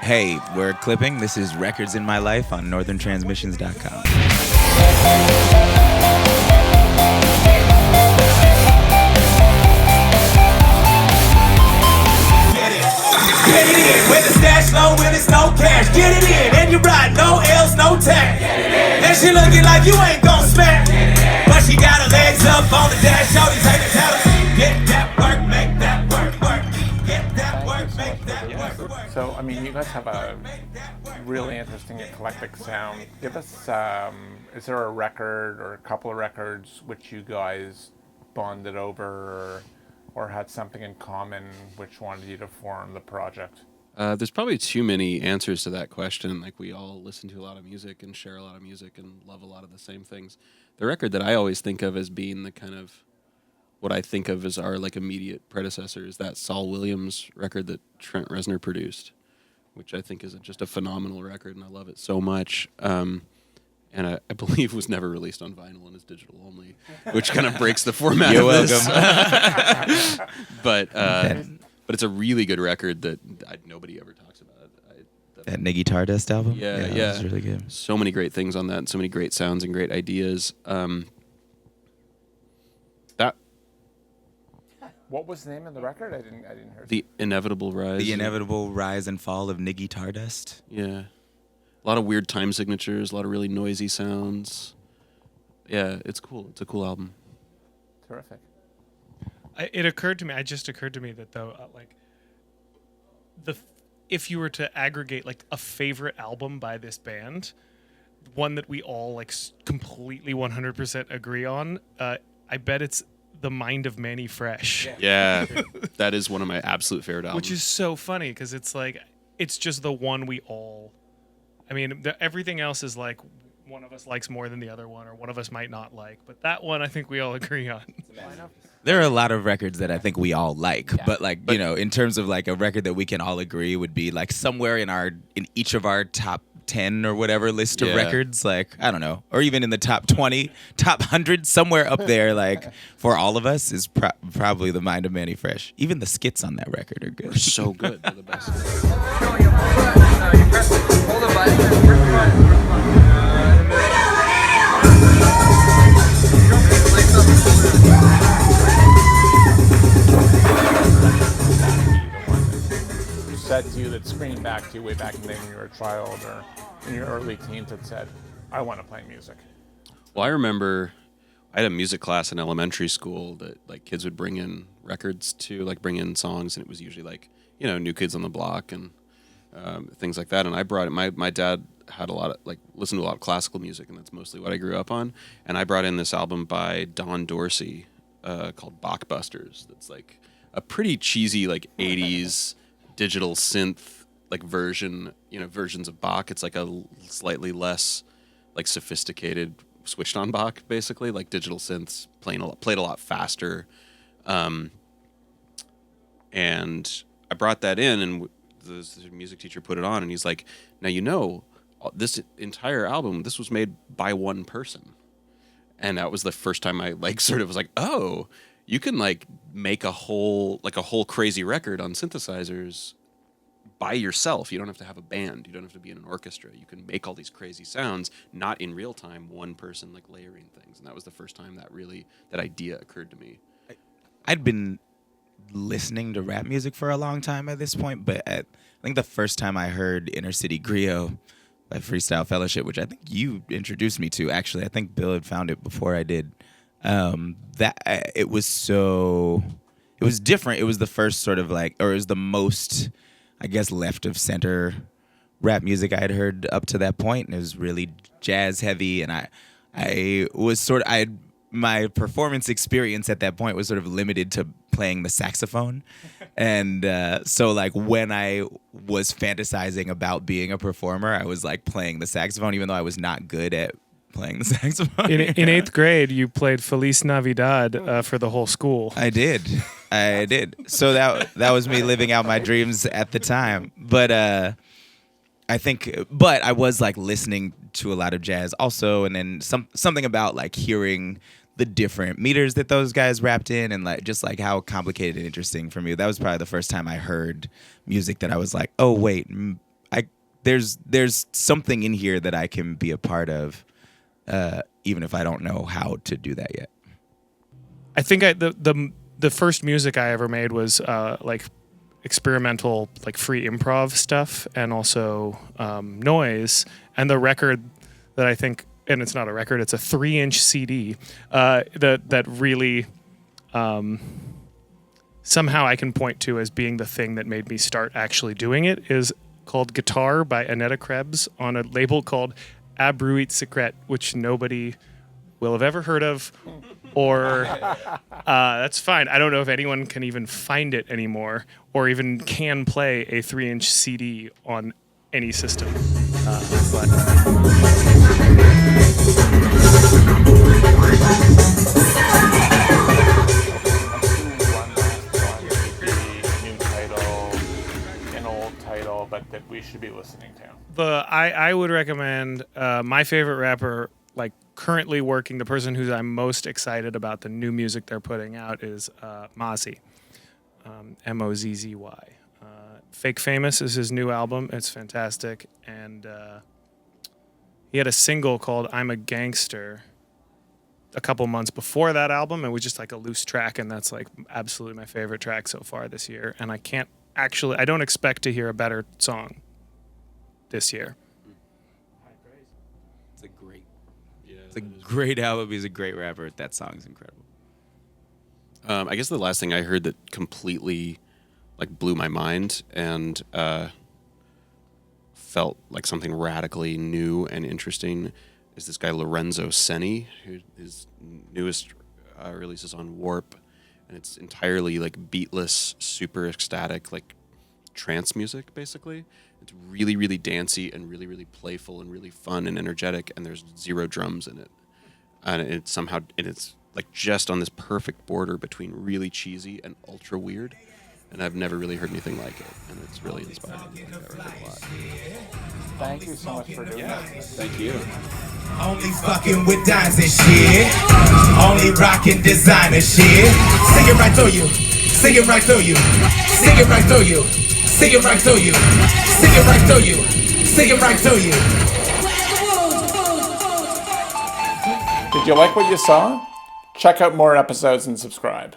Hey, we're clipping. This is Records in My Life on northerntransmissions.com. Get it in, when the stash low, when it's no cash. Get it in, and you ride, no L's, no tax. And she looking like you ain't gon' smack. But she got her legs up on the dash. Shorty's haters tell get that work, make that work. Get that work, make that work. So, I mean, you guys have a really interesting eclectic sound. Give us, is there a record or a couple of records which you guys bonded over or had something in common which wanted you to form the project? There's probably too many answers to that question. Like, we all listen to a lot of music and share a lot of music and love a lot of the same things. The record that I always think of as being the kind of what I think of as our like immediate predecessor is that Saul Williams record that Trent Reznor produced, which I think is just a phenomenal record, and I love it so much. And I believe was never released on vinyl and is digital only, which kind of breaks the format You're of this. welcome. But it's a really good record that nobody ever talks about. That Niggy Tardust album? Yeah. It's really good. So many great things on that, and so many great sounds and great ideas. What was the name of the record? I didn't hear. The Inevitable Rise. The Inevitable Rise and Fall of Niggy Tardust. Yeah. A lot of weird time signatures, a lot of really noisy sounds. Yeah, it's cool. It's a cool album. Terrific. It just occurred to me that though, if you were to aggregate like a favorite album by this band, one that we all like completely 100% agree on, I bet it's The Mind of Mannie Fresh. Yeah, that is one of my absolute favorite albums. Which is so funny because it's like, it's just the one we all, I mean, everything else is like one of us likes more than the other one, or one of us might not like. But that one, I think we all agree on. There are a lot of records that I think we all like, but you know, in terms of like a record that we can all agree would be like somewhere in each of our top 10 or whatever list of records, like, I don't know, or even in the top 20, top 100, somewhere up there, like, for all of us is probably The Mind of Mannie Fresh. Even the skits on that record are good. They're so good. They're the best. Said to you that screening back to you way back in the day when you were a child or in your early teens that said, I want to play music? Well, I remember I had a music class in elementary school that like kids would bring in records to, like bring in songs, and it was usually like, you know, New Kids on the Block and things like that. And I brought it. My dad had a lot of listened to a lot of classical music, and that's mostly what I grew up on. And I brought in this album by Dorsey called Bachbusters. That's like a pretty cheesy like 80s digital synth like versions of Bach. It's like a slightly less like sophisticated switched on Bach, basically, like digital synths played a lot faster. And I brought that in, and the music teacher put it on, and he's like, now, you know, this entire album, this was made by one person. And that was the first time I like sort of was like, oh, you can like make a whole crazy record on synthesizers by yourself. You don't have to have a band. You don't have to be in an orchestra. You can make all these crazy sounds, not in real time, one person like layering things. And that was the first time that idea occurred to me. I'd been listening to rap music for a long time at this point, but I think the first time I heard Innercity Griots by Freestyle Fellowship, which I think you introduced me to, actually. I think Bill had found it before I did. It was different. It was the first sort of like, or it was the most, I guess, left of center rap music I had heard up to that point, and it was really jazz heavy. And my performance experience at that point was sort of limited to playing the saxophone. And so like when I was fantasizing about being a performer, I was like playing the saxophone, even though I was not good at playing the saxophone. In 8th grade, you played Feliz Navidad for the whole school. I did. So that was me living out my dreams at the time. But I was like listening to a lot of jazz also, and then something about like hearing the different meters that those guys rapped in, and like just like how complicated and interesting for me. That was probably the first time I heard music that I was like, oh wait, there's something in here that I can be a part of, even if I don't know how to do that yet. I think the first music I ever made was like experimental, like free improv stuff, and also noise. And the record that I think, and it's not a record, it's a 3-inch CD that really somehow I can point to as being the thing that made me start actually doing it, is called Guitar by Annette Krebs on a label called Abruit Secret, which nobody will have ever heard of, or that's fine. I don't know if anyone can even find it anymore, or even can play a 3-inch CD on any system. But that we should be listening to. I would recommend my favorite rapper, like currently working, the person who I'm most excited about the new music they're putting out is Mozzy, Mozzy. Fake Famous is his new album. It's fantastic, and he had a single called "I'm a Gangster" a couple months before that album. It was just like a loose track, and that's like absolutely my favorite track so far this year. And I don't expect to hear a better song this year. It's a great album. He's a great rapper. That song's incredible. I guess the last thing I heard that completely like blew my mind and felt like something radically new and interesting is this guy Lorenzo Senni, who his newest release is on Warp. And it's entirely like beatless, super ecstatic, like trance music, basically. It's really, really dancey and really, really playful and really fun and energetic. And there's 0 drums in it, and it's like just on this perfect border between really cheesy and ultra weird. And I've never really heard anything like it, and it's really inspiring. I like that record a lot. Thank you so much for doing that. Thank you. Only fucking with dimes and shit. Only rocking designer shit. Sing it right through you. Sing it right through you. Sing it right through you. Sing it right through you. Sing it right through you. Sing it right through you. Did you like what you saw? Check out more episodes and subscribe.